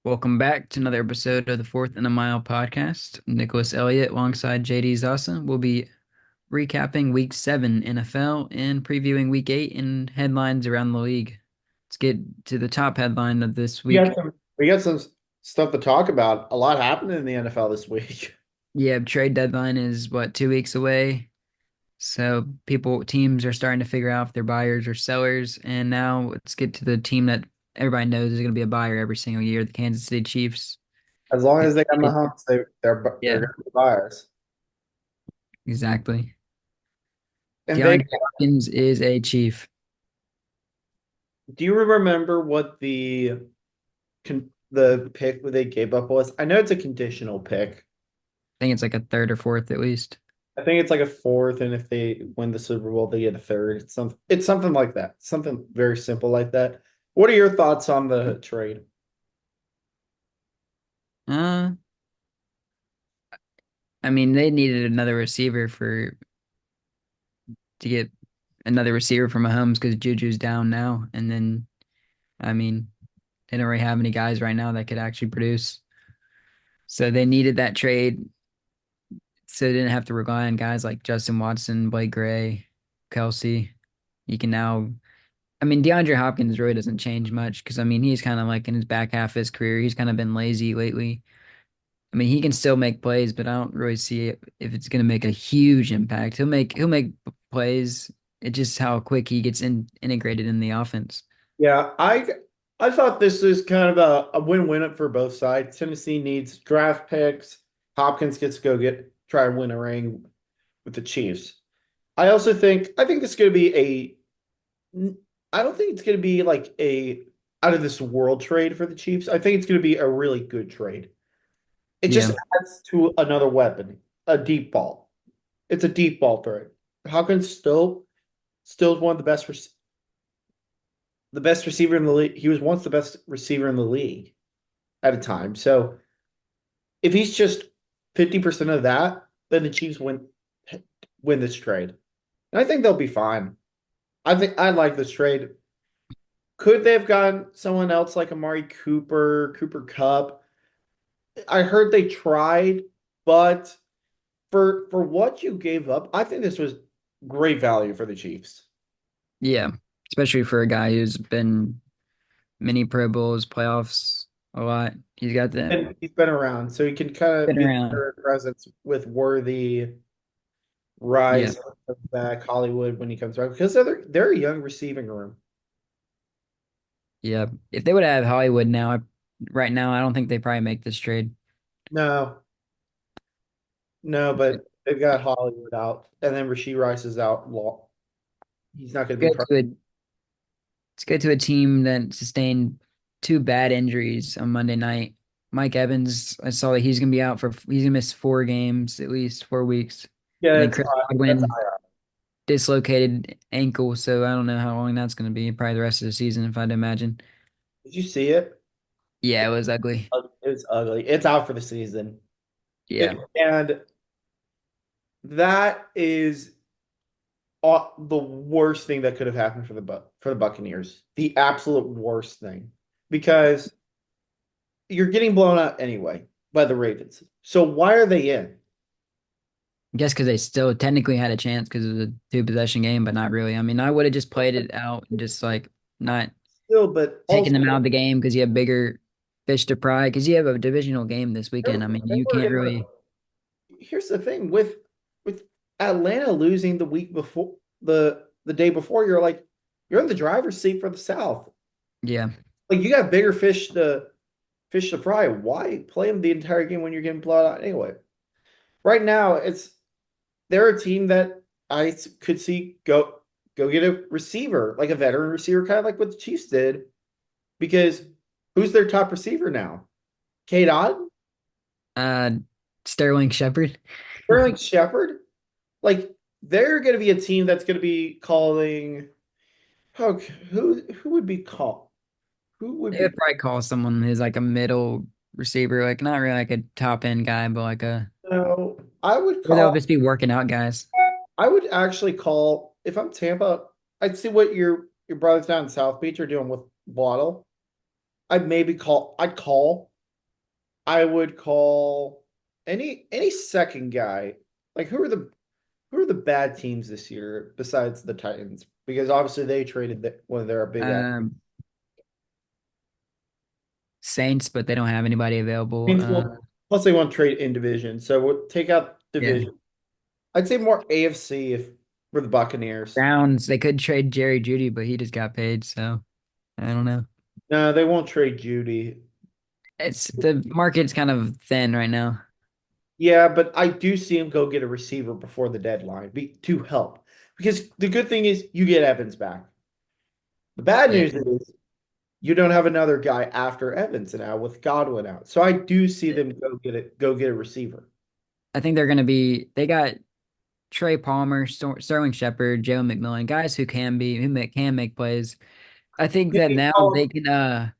Welcome back to another episode of the Fourth and a Mile podcast. Nicholas Elliott alongside JD Zasa will be recapping week 7 NFL and previewing week 8 and headlines around the league. Let's get to the top headline of this We got week. some we got some stuff to talk about. A lot happened in the NFL this week. Yeah, trade deadline is what, 2 weeks away. So teams are starting to figure out if they're buyers or sellers. And now let's get to the team that everybody knows is going to be a buyer every single year, the Kansas City Chiefs. As long as they got Mahomes, they're Yeah, going to be buyers. exactly. And they DeAndre Hopkins is a Chief. do you remember what the pick they gave up was? I know it's a conditional pick. Think it's like a third or fourth at least. I think it's like a fourth, and if they win the Super Bowl, they get a third. It's something like that. Something very simple like that. What are your thoughts on the trade? Uh, I mean, they needed another receiver to get another receiver for Mahomes because Juju's down now, and then I mean, they don't really have any guys right now that could actually produce. So they needed that trade, so they didn't have to rely on guys like Justin Watson, Blake Gray, Kelsey. You can now, I mean, DeAndre Hopkins really doesn't change much because I mean, he's kind of like in his back half of his career, he's kind of been lazy lately. I mean, he can still make plays, but I don't really see it if it's going to make a huge impact. He'll make plays. It's just how quick he gets integrated in the offense. Yeah, I thought this is kind of a win-win for both sides. Tennessee needs draft picks. Hopkins gets to go try and win a ring with the Chiefs. I think it's going to be I don't think it's going to be like a out of this world trade for the Chiefs. I think it's going to be a really good trade. It just Yeah, adds to another weapon, a deep ball. It's a deep ball threat. Hopkins still is one of the best receiver in the league. He was once the best receiver in the league at a time. So if he's just 50% of that, then the Chiefs win this trade. And I think they'll be fine. I think I like this trade. Could they have gotten someone else like Amari Cooper, Cooper Cup? I heard they tried, but for what you gave up, I think this was great value for the Chiefs. yeah. Especially for a guy who's been many Pro Bowls, playoffs a lot. He's got that And he's been around, so he can kind of been be around. a presence with Worthy, Yeah, Rice back, Hollywood when he comes back because they're a young receiving room. yeah. If they would have Hollywood right now, I don't think they probably make this trade. No, no, but they've got Hollywood out, and then Rasheed Rice is out. He's not going to be Good part. to a, it's good to a team that sustained two bad injuries on Monday night. Mike Evans, I saw that he's gonna miss 4 games, at least 4 weeks. Yeah, And then Chris that's Godwin dislocated ankle, so I don't know how long that's gonna be. Probably the rest of the season, if I'd imagine. Did you see it? Yeah, it was ugly. It's ugly. It's out for the season. Yeah. And that is the worst thing that could have happened for the Buccaneers. The absolute worst thing because you're getting blown out anyway by the Ravens. So why are they in? I guess because they still technically had a chance because it was a two possession game, but not really. I mean, I would have just played it out and just like not Still, but taking also them out of the game because you have bigger fish to fry because you have a divisional game this weekend. I mean, they you were can't in really. here's the thing with Atlanta losing the week before the day before, you're in the driver's seat for the South. Yeah. Like you got bigger fish to fry. Why play them the entire game when you're getting blown out anyway? Right now, they're a team that could see go get a receiver, like a veteran receiver, kind of like what the Chiefs did. Because who's their top receiver now? Kate Otten? Uh, Sterling Shepard. Sterling Shepard? Like they're going to be a team that's going to be calling. Okay, who would be called? Who would They would be? probably call someone who's like a middle receiver, like not really like a top end guy, but like a. No, Or they'll just be working out guys. I would actually call if I'm Tampa. I'd see what your brothers down in South Beach are doing with Waddle. I'd call. I would call any second guy. Like who are the bad teams this year besides the Titans? Because obviously they traded one of their big ass. Um, Saints, but they don't have anybody available. Teams plus they want to trade in division. So we'll take out Yeah. division. I'd say more AFC if for the Buccaneers. Browns, they could trade Jerry Judy, but he just got paid, so I don't know. No, they won't trade Judy. It's the market's kind of thin right now. Yeah, but I do see him go get a receiver before the deadline to help. Because the good thing is you get Evans back. The bad Yeah. news is you don't have another guy after Evans now with Godwin out. So I do see them go get a receiver. I think they got Trey Palmer, Sterling Shepard, Joe McMillan, guys who can make plays. I think that Maybe now call they can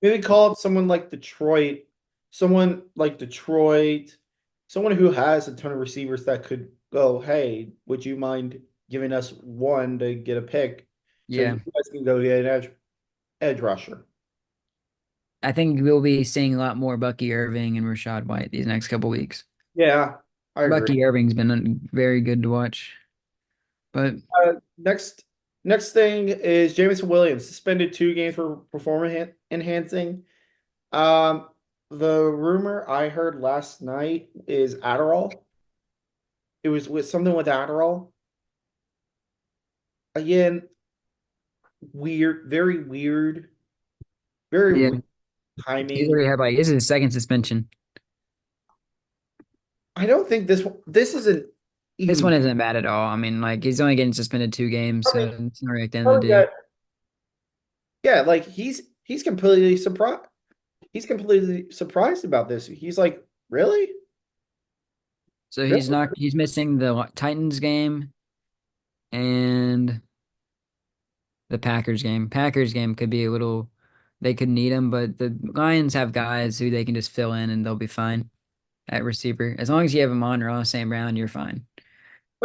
maybe call up someone like Detroit, someone who has a ton of receivers that could go, hey, would you mind giving us one to get a pick so you yeah. guys can go get an edge rusher? I think we'll be seeing a lot more Bucky Irving and Rashad White these next couple weeks. Yeah, I agree. Bucky Irving's been very good to watch. But Next thing is Jameson Williams suspended 2 games for performance enhancing. Um, the rumor I heard last night is Adderall. It was with something with Adderall. Again, weird, very yeah, weird he's timing. already had like this is his second suspension. I don't think this isn't This even. one isn't bad at all. I mean, like he's only getting suspended 2 games, I mean, so it's not really at the end of heard the day. that yeah, like he's completely surprised. He's completely surprised about this. He's like, really, So really? he's missing the Titans game and the Packers game. Packers game could be a little, they could need him, but the Lions have guys who they can just fill in and they'll be fine at receiver. As long as you have him on Ross St. Brown, you're fine.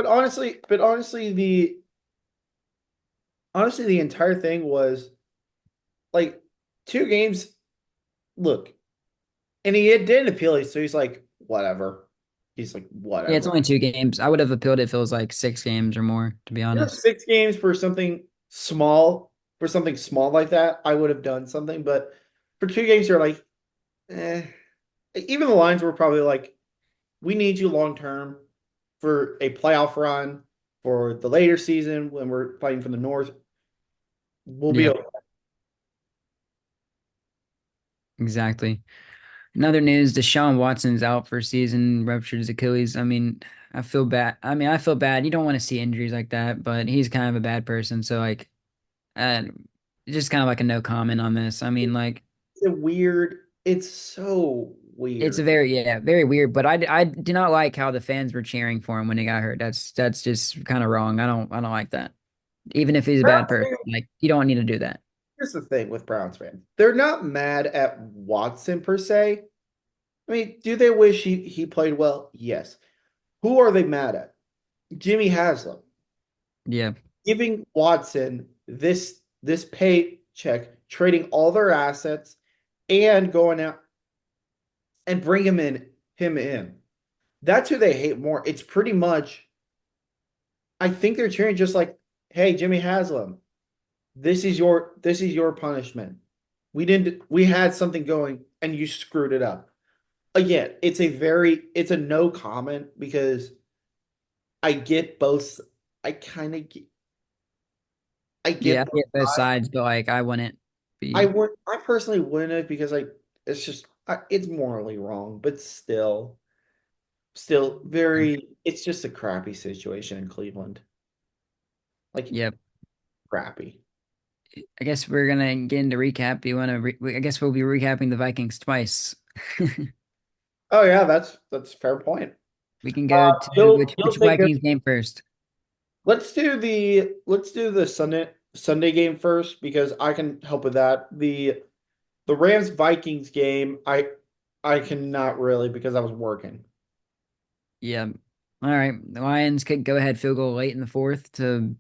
Honestly, the entire thing was like 2 games. Look, and he didn't appeal it, so he's like, whatever. He's like, Yeah, it's whatever. only 2 games. I would have appealed it if it was like 6 games or more, to be You know, honest. 6 games for something small like that, I would have done something. But for 2 games, you're like, eh. Even the Lions were probably like, we need you long term for a playoff run for the later season when we're fighting for the North. We'll be Yeah, okay. exactly. In other news, Deshaun Watson's out for season, ruptured his Achilles. I mean, I feel bad. I mean, I feel bad. You don't want to see injuries like that, but he's kind of a bad person. So, like, uh, just kind of like a no comment on this. I mean, like, It's so it's a weird. very, yeah, very weird. But I do not like how the fans were cheering for him when he got hurt. That's just kind of wrong. I don't like that. Even if he's a bad person, like, you don't need to do that. Here's the thing with Browns fans. They're not mad at Watson per se. I mean, do they wish he played well? Yes. Who are they mad at? Jimmy Haslam Yeah, giving Watson this paycheck, trading all their assets, and going out and bring him in. That's who they hate more. It's pretty much. I think they're cheering just like, "Hey, Jimmy Haslam, this is your punishment. We had something going and you screwed it up." Again, it's a no comment because I get both. I kind of I yeah, I get both get both sides. sides, but like, I wouldn't be. I personally wouldn't have because it's just it's morally wrong, but still very it's just a crappy situation in Cleveland. Like Yep. crappy. I guess we're gonna get into recap. You want to? I guess we'll be recapping the Vikings twice. Oh yeah, that's a fair point. We can go to He'll which take it. Vikings game first. Let's do the Sunday game first because I can help with that. The Rams Vikings game, I cannot really because I was working. Yeah. All right. The Lions could go ahead field goal late in the fourth to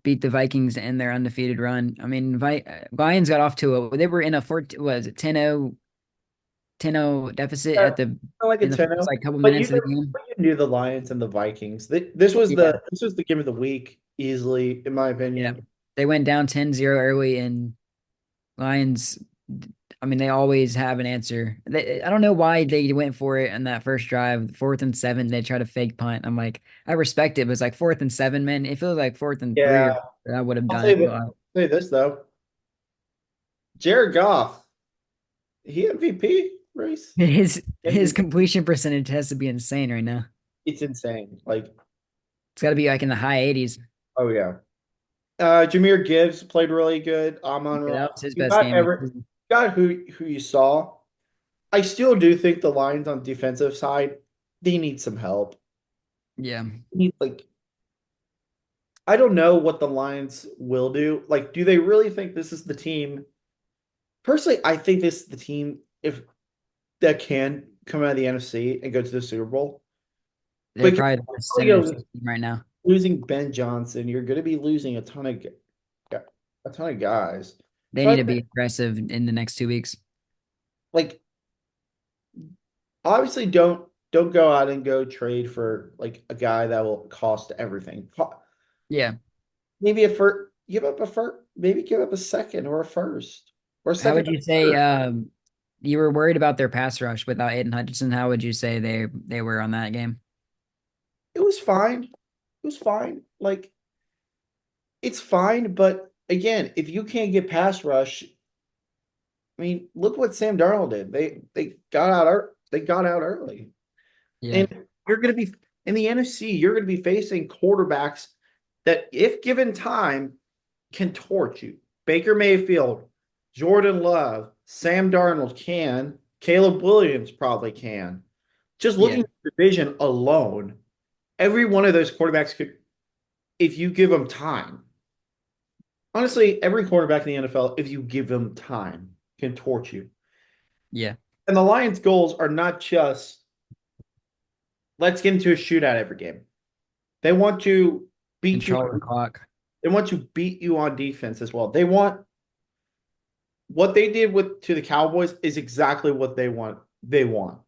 beat the Vikings and their undefeated run. I mean, Lions got off to a they were in a 14 was it 10-0 10-0 deficit Yeah, at the I like a in the first 10-0. like couple But minutes of the game. you knew the Lions and the Vikings. This was Yeah, the game of the week easily, in my yeah. opinion. They went down 10-0 early, and Lions, I mean, they always have an answer. I don't know why they went for it in that first drive, 4th and 7. They try to fake punt. I'm like, I respect it, but it's like 4th and 7, man. If it was like 4th and 3, Yeah, I would have I'll done it. But say this though. Jared Goff, he MVP race. his MVP. completion percentage has to be insane right now. It's insane. Like, It's got to be like in the high 80s. oh yeah. Jameer Gibbs played really good. Amon Yeah, Ra. that was his You best got game of the every season. got who you saw. I still do think the Lions on defensive side, they need some help. Yeah, They need like I don't know what the Lions will do. Like, do they really think this is the team? Personally, I think this is the team if that can come out of the NFC and go to the Super Bowl. they're But probably the best you're center really team right now. losing Ben Johnson, you're going to be losing a ton of guys. They So need I to think, be aggressive in the next 2 weeks. like obviously don't go out and go trade for like a guy that will cost everything. Yeah. Maybe a first, give up a first, maybe give up a second or a first or a How second would and you say third. you were worried about their pass rush without Aiden Hutchinson? How would you say they were on that game? It was fine. It was fine. Like it's fine, but again, if you can't get pass rush, I mean, look what Sam Darnold did. They got out early. Yeah. And you're going to be in the NFC, you're going to be facing quarterbacks that if given time can torch you. Baker Mayfield, Jordan Love, Sam Darnold can, Caleb Williams probably can. Just looking Yeah. at the division alone, every one of those quarterbacks could if you give them time. Honestly, every quarterback in the NFL, if you give them time, can torch you. Yeah. And the Lions' goals are not just let's get into a shootout every game. They want to beat you. Control the clock. They want to beat you on defense as well. They want what they did with to the Cowboys is exactly what they want. They want.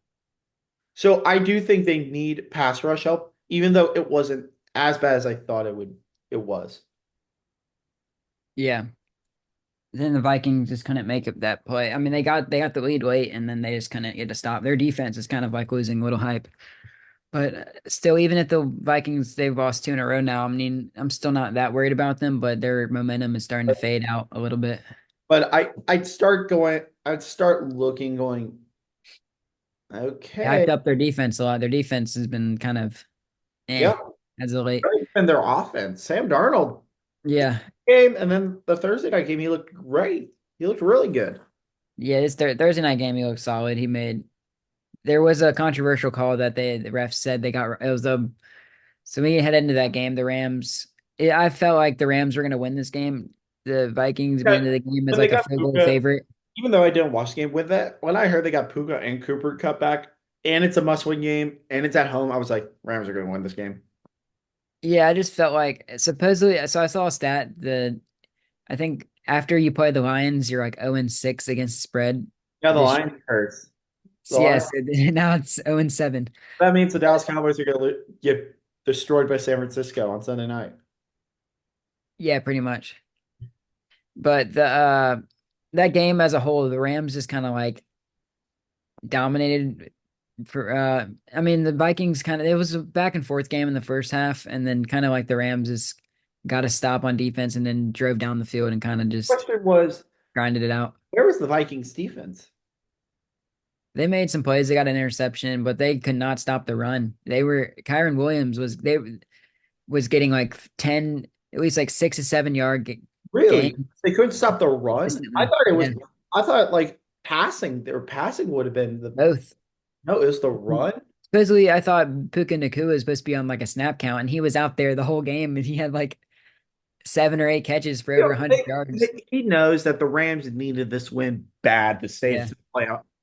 So I do think they need pass rush help, even though it wasn't as bad as I thought it would. It was. Yeah. Then the Vikings just couldn't make up that play. I mean, they got the lead late, and then they just couldn't get to stop. Their defense is kind of like losing a little hype. But still, even if the Vikings they've lost 2 in a row now, I mean, I'm still not that worried about them, but their momentum is starting to fade out a little bit. But I'd start going. I'd start looking, going. They Okay, hyped up their defense a lot. Their defense has been kind of yeah, as of late. really been their offense. Sam Darnold Yeah. game, and then the Thursday night game, he looked great. He looked really good. Yeah, this Thursday night game he looked solid. There was a controversial call that the refs said they got it was a so we head into that game, the Rams. I felt like the Rams were gonna win this game. The Vikings went Yeah, into the game as when they like a got field goal Puka, favorite. even though I didn't watch the game with that, when I heard they got Puka and Cooper cut back, and it's a must-win game, and it's at home, I was like, Rams are going to win this game. Yeah, I just felt like supposedly so I saw a stat I think after you play the Lions, you're like 0-6 against the spread Yeah, the this year. Lions hurts. The Lions, Yes, now it's 0-7. that means the Dallas Cowboys are going to get destroyed by San Francisco on Sunday night. Yeah, pretty much. But the that game as a whole, the Rams just kind of like dominated for I mean the Vikings kind of it was a back and forth game in the first half, and then kind of like the Rams just got a stop on defense and then drove down the field and kind of just Question was, grinded it out. where was the Vikings defense? They made some plays, they got an interception, but they could not stop the run. They were Kyron Williams was getting like 10 at least like 6 to 7 yard Really? gain They couldn't stop the run? consistently. Yeah, I thought like passing, their passing would have been the, both. no, it was the run. Supposedly, I thought Puka Nakua was supposed to be on like a snap count, and he was out there the whole game, and he had like 7 or 8 catches for You over know, 100 yards. he knows that the Rams needed this win bad to Yeah.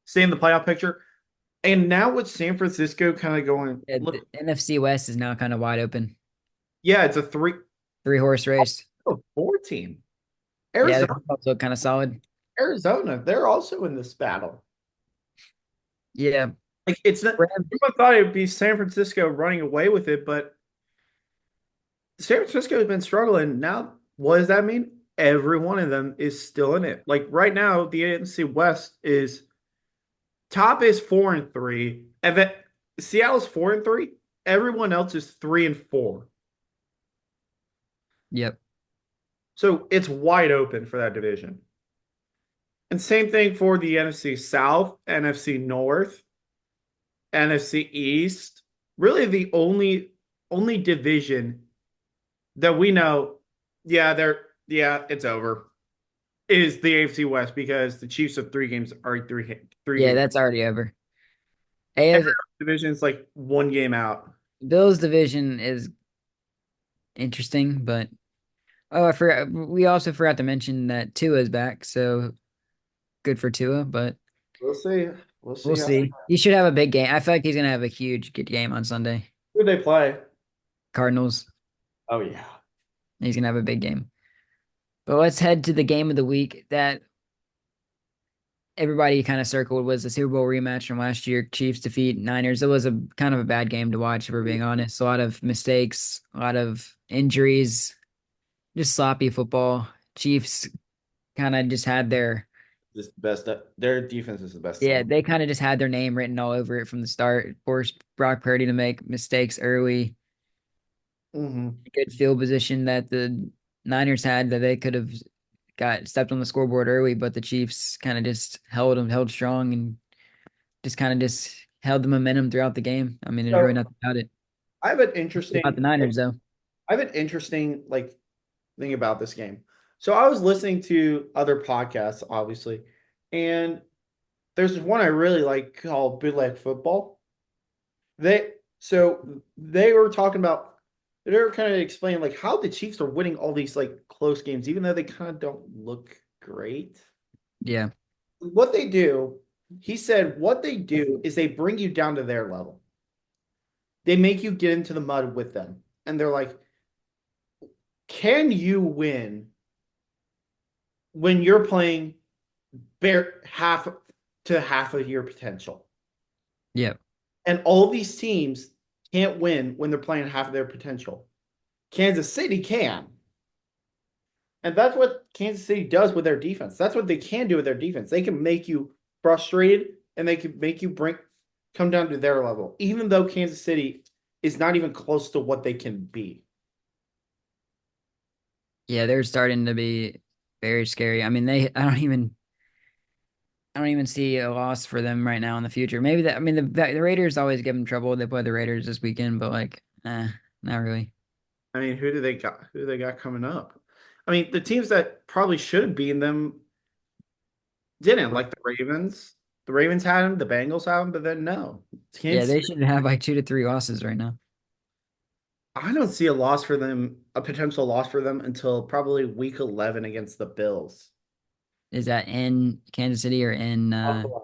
stay in the playoff picture. And now with San Francisco kind of going, Yeah, look, the NFC West is now kind of wide open. yeah, it's a 3 horse race. 4 team. Yeah, the Arizona, Cardinals look kind of solid. Arizona, they're also in this battle. Yeah. Like it's not. Rams- Everyone thought it would be San Francisco running away with it, but San Francisco has been struggling. Now, what does that mean? Every one of them is still in it. Like right now, the NFC West is top is 4-3, and then Seattle's 4-3. Everyone else is 3-4. Yep. So it's wide open for that division. And same thing for the NFC South, NFC North, NFC East. Really, the only division that we know, it's over, is the AFC West because the Chiefs have three games are three Yeah, games. that's already over. Every AF division is like one game out. Bills division is interesting, but oh, I forgot. We also forgot to mention that Tua is back, so good for Tua. But We'll see. We'll we'll see how see. He should have a big game. I feel like he's gonna have a huge good game on Sunday. who they play. Cardinals. Oh yeah. He's gonna have a big game. But let's head to the game of the week that everybody kind of circled was the Super Bowl rematch from last year. Chiefs defeat Niners. It was a kind of a bad game to watch, if we're being honest. A lot of mistakes, a lot of injuries, just sloppy football. Chiefs kind of just had their Just the best. Their defense is the best yeah, team. they kind of just had their name written all over it from the start. Forced Brock Purdy to make mistakes early. Hmm. Good field position that the Niners had that they could have got stepped on the scoreboard early, but the Chiefs kind of just held strong and just kind of just held the momentum throughout the game. I mean, there's really So nothing about it. I have an About interesting the Niners though. I have an interesting thing about this game. So I was listening to other podcasts, obviously, and there's one I really like called Bootleg Football. They they were talking about they were kind of explaining like how the Chiefs are winning all these like close games, even though they kind of don't look great. Yeah. What they do, he said, what they do is they bring you down to their level. They make you get into the mud with them, and they're like, can you win when you're playing bare half of your potential? Yeah. And all these teams can't win when they're playing half of their potential. Kansas City can. And that's what Kansas City does with their defense. That's what they can do with their defense. They can make you frustrated and they can make you come down to their level, even though Kansas City is not even close to what they can be. Yeah, they're starting to be very scary. I mean, I don't even see a loss for them right now in the future. Maybe that I mean the Raiders always give them trouble. They play the Raiders this weekend, but like, not really. I mean, who do they got? Who do they got coming up? I mean, the teams that probably should have beaten them didn't, like the Ravens. The Ravens had them, the Bengals had them, but then no. Yeah, Kansas they City, should have like 2 to 3 losses right now. I don't see a loss for them, a potential loss for them until probably week 11 against the Bills. Is that in Kansas City or in Buffalo.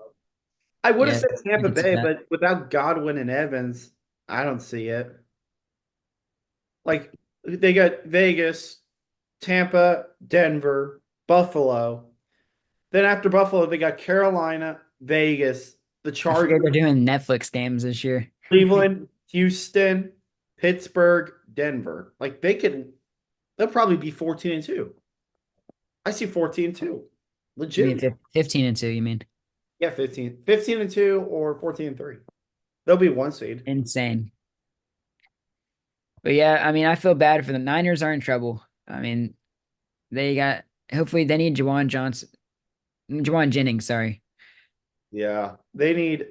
I would have yeah, said I Tampa could see Bay, that. but without Godwin and Evans, I don't see it. Like they got Vegas, Tampa, Denver, Buffalo. Then after Buffalo, they got Carolina, Vegas, the I Chargers, forget they're doing Netflix games this year. Cleveland, Houston, Pittsburgh, Denver. Like they'll probably be 14-2. I see 14-2. You mean Legit. 15 and 2, you mean? Yeah, 15-2 or 14-3. They'll be one seed. Insane. But yeah, I mean, I feel bad for the Niners are in trouble. I mean, they got hopefully they need Jawan Jennings, sorry. Yeah. They need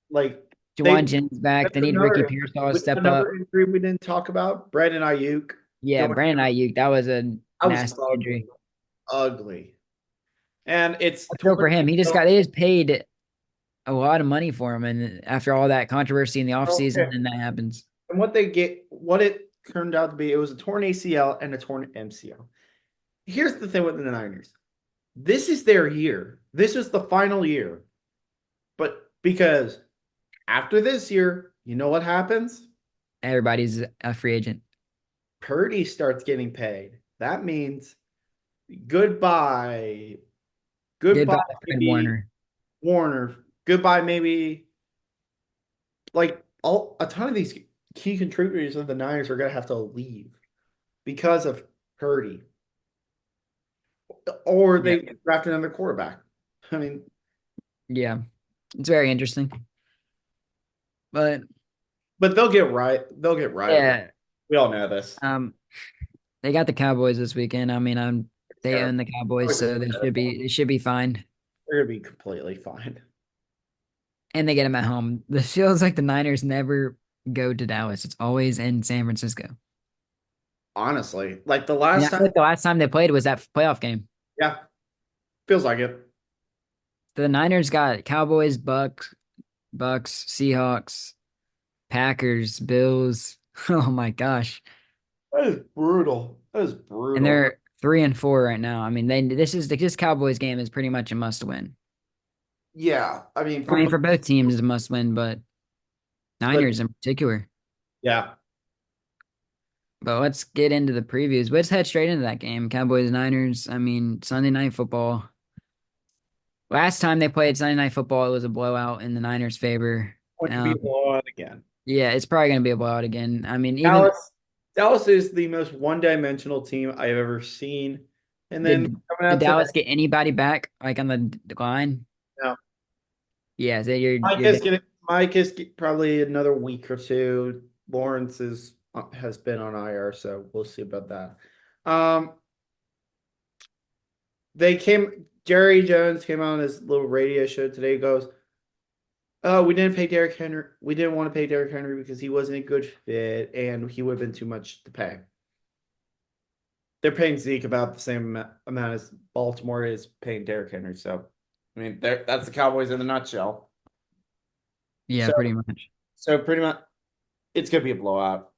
like Jawan they Jennings back. that's They need Ricky Pearsall to step up. another injury we didn't talk about. Brandon Ayuk Yeah, going Brandon down. Ayuk, that was a I was nasty ugly, injury. ugly. And it's I feel torn for him. ACL. They just paid a lot of money for him. And after all that controversy in the offseason, Okay. and that happens. And what it turned out to be, it was a torn ACL and a torn MCL. Here's the thing with the Niners. This is their year. This is the final year. But because after this year, you know what happens? Everybody's a free agent. Purdy starts getting paid. That means goodbye. Goodbye, Goodbye, Fred Warner. Warner. goodbye, maybe like all a ton of these key contributors of the Niners are gonna have to leave because of Purdy, or Yeah. they draft another quarterback. I mean, Yeah. It's very interesting. But but they'll get right. They'll get right. yeah, We all know this. um, they got the Cowboys this weekend. I mean, It's they terrible. own the Cowboys, Always so they should be fine. They're gonna be completely fine. And they get them at home. This feels like the Niners never go to Dallas. It's always in San Francisco. Honestly, like the And last I feel time, like the last time they played was that playoff game. yeah, feels like it. The Niners got Cowboys, Bucks, Seahawks, Packers, Bills. Oh my gosh. That is brutal. That is And brutal. they're 3-4 right now. I mean, this Cowboys game is pretty much a must win. Yeah, I mean, I mean, for both teams it's a must win, but but Niners in particular. yeah, But let's get into the previews. Let's head straight into that game. Cowboys Niners. I mean, Sunday night football. Last time they played Sunday night football, it was a blowout in the Niners' favor. going to be a Um, blowout again. yeah, it's probably going to be a blowout again. I mean, even Dallas, Dallas is the most one-dimensional team I've ever seen. And then did coming did out today, Dallas get anybody back like on the line? no, Yeah, so you're Mike you're is down. getting Mike is probably another week or two. Lawrence is has been on IR, so we'll see about that. Um, they came. Jerry Jones came on his little radio show today. He goes, "Oh, we didn't pay Derrick Henry. We didn't want to pay Derrick Henry because he wasn't a good fit, and he would have been too much to pay." They're paying Zeke about the same amount as Baltimore is paying Derrick Henry. So, I mean, that's the Cowboys in a nutshell. Yeah, So, pretty much. so pretty much, it's gonna be a blowout.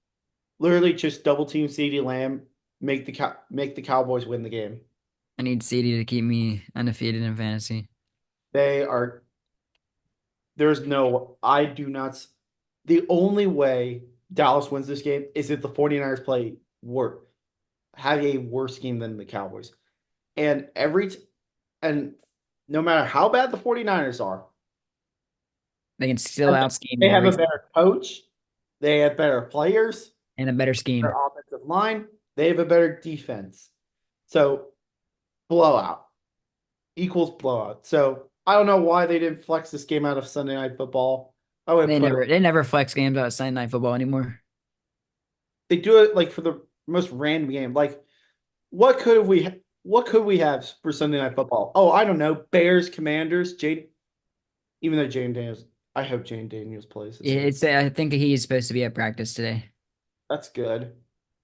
Literally, just double team CeeDee Lamb, make the Cowboys win the game. I need CD to keep me undefeated in fantasy. They are. There's no. I do not. The only way Dallas wins this game is if the 49ers play work have a worse game than the Cowboys. And and no matter how bad the 49ers are, They can still out scheme they you have a every time better coach, they have better players, and a better their scheme. offensive line, they have a better defense. So blowout equals blowout. So I don't know why they didn't flex this game out of Sunday Night Football. I would They put never they never flex games out of Sunday night football anymore. they do it like for the most random game. Like what could we have for Sunday Night Football? Oh, I don't know. Bears, Commanders, Jade. Even though Jane Daniels, I hope Jane Daniels plays this game. It's I think he's supposed to be at practice today. That's good.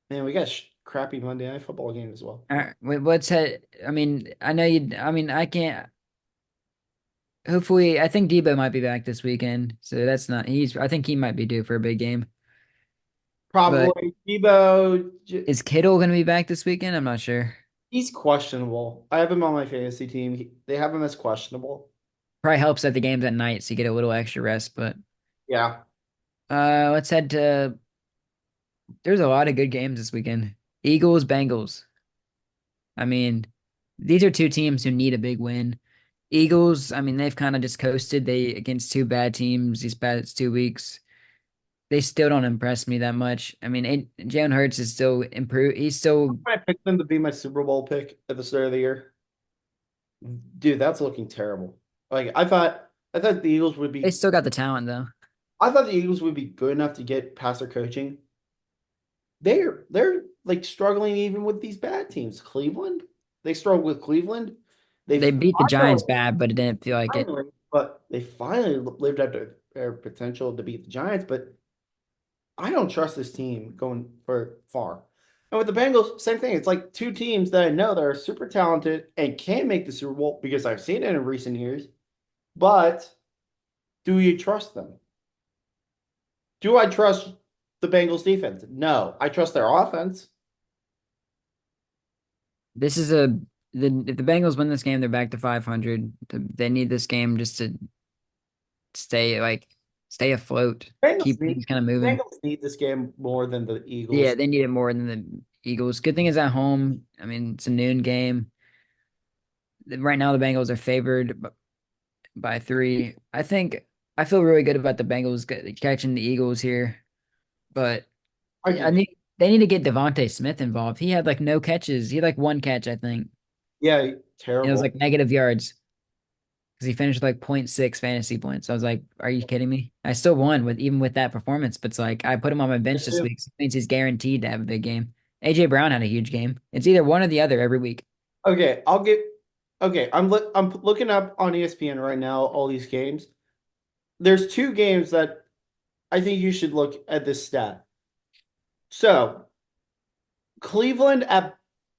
Man, we got a crappy Monday Night Football game as well. All right, what's that? I mean, I know you. I mean, I can't. Hopefully, I think Debo might be back this weekend, so that's not. I think he might be due for a big game. But Probably Debo. is Kittle going to be back this weekend? I'm not sure. He's questionable. I have him on my fantasy team. They have him as questionable. Probably helps that the game's at night, so you get a little extra rest. But Yeah. let's head to. There's a lot of good games this weekend. Eagles, Bengals. I mean, these are two teams who need a big win. Eagles, I mean, they've kind of just coasted. They against two bad teams these past 2 weeks. They still don't impress me that much. I mean, Jalen Hurts is still improved. He's still I picked them to be my Super Bowl pick at the start of the year. Dude, that's looking terrible. Like I thought the Eagles would they be still got the talent though. I thought the Eagles would be good enough to get past their coaching. They're like struggling even with these bad teams. Cleveland, they struggled with Cleveland. They They beat the Giants finally, bad, but it didn't feel like it. but they finally lived up to their potential to beat the Giants. But I don't trust this team going for far. And with the Bengals, same thing. It's like two teams that I know that are super talented and can make the Super Bowl because I've seen it in recent years. But do you trust them? Do I trust the Bengals defense? No, I trust their offense. This is if the Bengals win this game, they're back to 500. They need this game just to stay stay afloat, Bengals keep need things kind of moving. Bengals need this game more than the Yeah, Eagles. they need it more than the Eagles. Good thing is at home. I mean, it's a noon game. Right now, the Bengals are favored by 3. I feel really good about the Bengals catching the Eagles here, but I do. they need to get Devontae Smith involved. He had like no catches. He had like one catch, I think. Yeah, And it was terrible. like negative yards because he finished with like point 0.6 fantasy points. I was like, are you kidding me? I still won with even with that performance, but it's like I put him on my bench this week, so it means he's guaranteed to have a big game. AJ Brown had a huge game. It's either one or the other every week. Okay, Okay, I'm looking up on ESPN right now all these games. There's two games that I think you should look at this stat. So, Cleveland at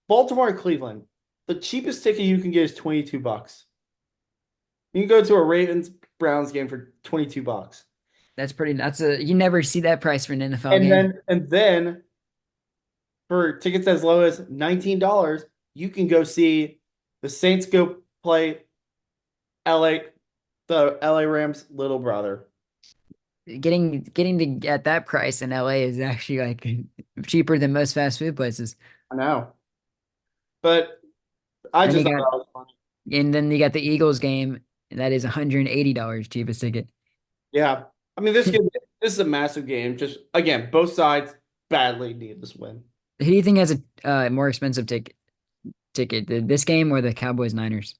Baltimore at Cleveland. The cheapest ticket you can get is $22. You can go to a Ravens Browns game for $22. That's a you never see that price for an NFL game. And then for tickets as low as $19, you can go see the Saints go play LA the LA Rams little brother. Getting to at that price in LA is actually like cheaper than most fast food places. I know. But I Then just you thought got that was funny. and then you got the Eagles game, and that is $180 cheapest ticket. Yeah. I mean this is a massive game. Just again, both sides badly need this win. Who do you think has a more expensive this game or the Cowboys Niners?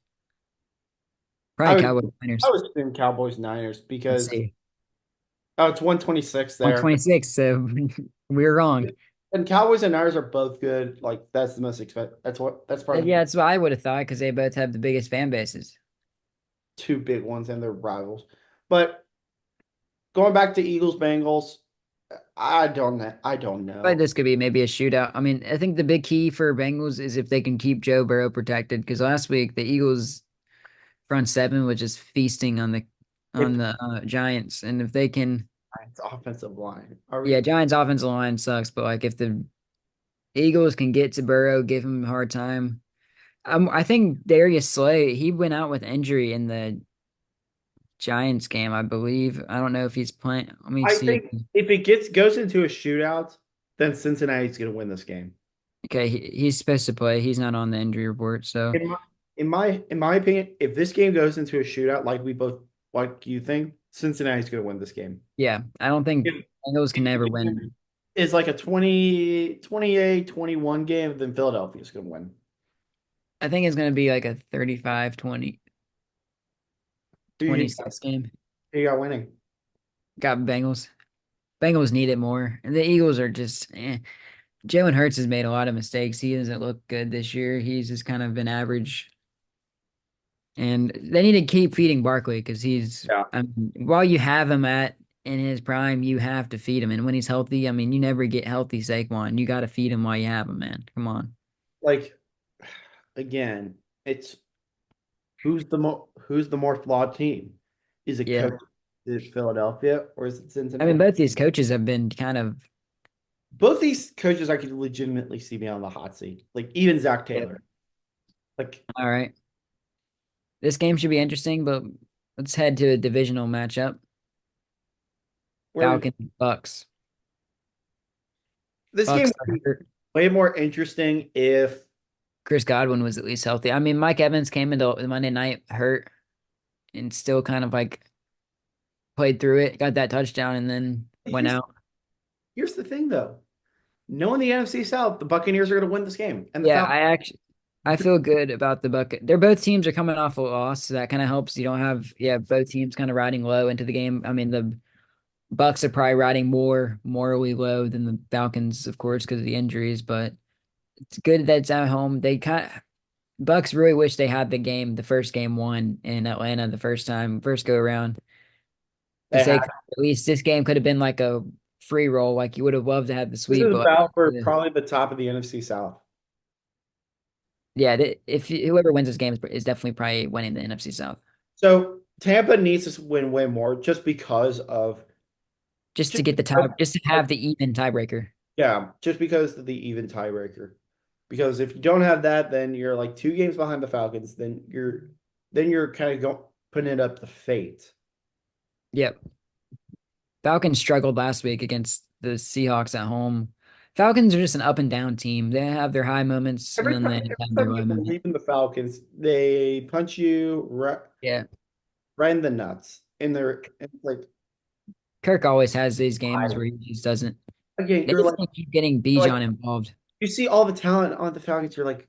I Probably was Cowboys I Niners. was thinking Cowboys Niners Let's because see. it's 126 there. 126, so we were wrong. And Cowboys and Niners are both good. Like that's the most expensive. That's probably Yeah, that's what I would have thought because they both have the biggest fan bases. two big ones and they're rivals. But going back to Eagles Bengals, I don't know. I don't But know. this could be maybe a shootout. I mean, I think the big key for Bengals is if they can keep Joe Burrow protected because last week the Eagles front seven was just feasting on the If Giants, and if they can, it's offensive line, are we? yeah, Giants offensive line sucks, but like if the Eagles can get to Burrow, give him a hard time. I think Darius Slay he went out with injury in the Giants game, I believe. I don't know if he's playing. Let me I see if think if it goes into a shootout, then Cincinnati's going to win this game. okay, he's supposed to play. He's not on the injury report, so In my in my opinion, if this game goes into a shootout, like you think, Cincinnati's going to win this game. yeah, I don't think If, Bengals can if never the win. game is like a 28-21 game, then Philadelphia's going to win. I think it's gonna be like a 35-20 Who do you think 26 game. who you got winning? Got Bengals. Bengals need it more. And the Eagles are just Jalen Hurts has made a lot of mistakes. He doesn't look good this year. He's just kind of been average. And they need to keep feeding Barkley because Yeah. while you have him at in his prime, you have to feed him. And when he's healthy, I mean, you never get healthy Saquon. You got to feed him while you have him, man. Come on. Like again, it's who's the more flawed team? Is it Yeah. coach? Is it Philadelphia or is it I mean, Cincinnati? both these coaches have been kind of Both these coaches I could legitimately see me on the hot seat. Like even Zach yeah. Taylor. Like All right. This game should be interesting, but let's head to a divisional matchup. where Falcons Bucks. this game Bucks would are be hurt. way more interesting if Chris Godwin was at least healthy. I mean, Mike Evans came into Monday night hurt and still kind of like played through it, got that touchdown, and then went here's out. here's the thing though. Knowing the NFC South, the Buccaneers are going to win this game, and the Yeah, Falcons. I feel good about the Bucket. They're both teams are coming off a loss, so that kind of helps. You don't have both teams kind of riding low into the game. I mean, the Bucks are probably riding more morally low than the Falcons, of course, because of the injuries. But it's good that it's at home. They kind of Bucks really wish they had the first game won in Atlanta the first go around, They because they have at least this game could have been like a free roll. Like you would have loved to have the this sweep, is but about for uh, probably the top of the NFC South. yeah, if whoever wins this game is definitely probably winning the NFC South. So Tampa needs to win way more just because of Just to just get the because tie, just to of have the even tiebreaker. yeah, just because of the even tiebreaker. Because if you don't have that, then you're like 2 games behind the Falcons. Then you're kind of going putting it up to fate. Yep. Falcons struggled last week against the Seahawks at home. Falcons are just an up and down team. They have their high moments and then they Every have their time low you moments. believe in the Falcons, they punch you right. Yeah. right in the nuts. And they're and like Kirk always has these games why? where he just doesn't. Again, They just can't keep getting you're like Bijan involved. you see all the talent on the Falcons, you're like,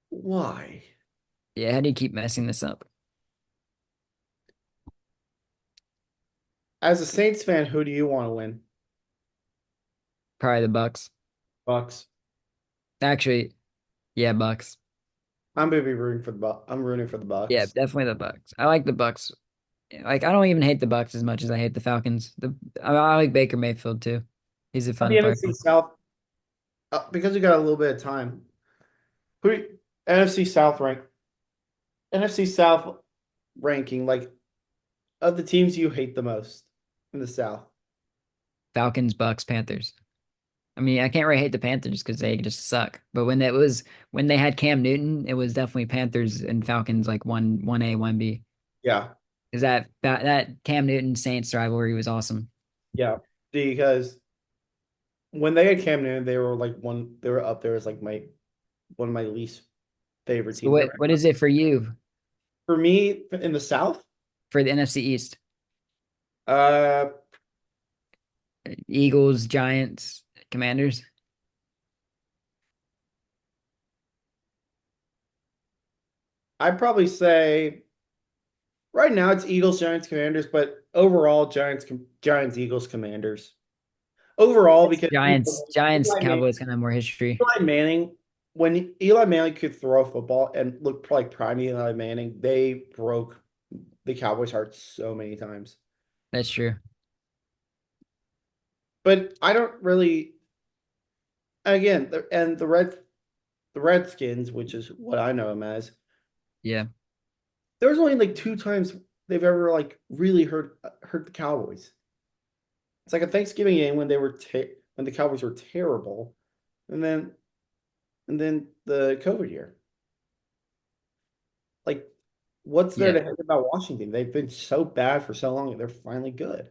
why? Yeah, how do you keep messing this up? As a Saints fan, who do you want to win? Probably the Bucks. Bucks. Actually, yeah, Bucks. I'm gonna be rooting for the Bucks. I'm rooting for the Yeah, Bucks. definitely the Bucks. I like the Bucks. Like I don't even hate the Bucks as much as I hate the Falcons. I like Baker Mayfield too. He's a On the fun player. NFC South, because we got a little bit of time. Who NFC South NFC South ranking, like of the teams you hate the most in the South. Falcons, Bucks, Panthers. I mean, I can't really hate the Panthers because they just suck. But when they had Cam Newton, it was definitely Panthers and Falcons like one A, one B. Yeah, Because that Cam Newton Saints rivalry was awesome. yeah. Because when they had Cam Newton, they were up there as like my one of my least favorite So teams ever. what is it for you For me in the South, for the NFC East? uh, Eagles, Giants, Commanders. I'd probably say right now it's Eagles, Giants, Commanders, but overall Giants, Eagles, Commanders. Overall, because Giants, Cowboys kind of more history. Eli Manning, when Eli Manning could throw a football and look like prime Eli Manning, they broke the Cowboys' hearts so many times. That's true. But I don't really, again, the Redskins, which is what I know them as, Yeah. there was only like two times they've ever like really hurt the Cowboys. It's like a Thanksgiving game when when the Cowboys were terrible, and then the COVID year. Like, what's there Yeah. to hate about Washington? They've been so bad for so long, and they're finally good.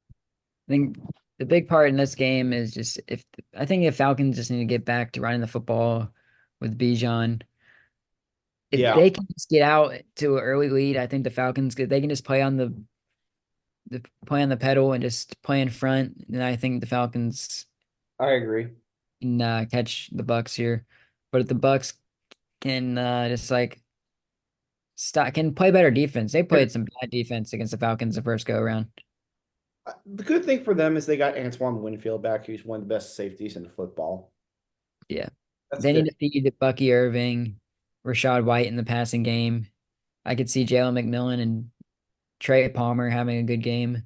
I think the big part in this game is just if I think if Falcons just need to get back to running the football with Bijan. If Yeah, they can just get out to an early lead, I think the Falcons they can just play on the pedal and just play in front. And I think the Falcons I agree. can catch the Bucks here. But if the Bucks can just like stop can play better defense. They played some bad defense against the Falcons the first go around. The good thing for them is they got Antoine Winfield back, who's one of the best safeties in football. Yeah. That's They need good. to feed Bucky Irving, Rashad White in the passing game. I could see Jalen McMillan and Trey Palmer having a good game.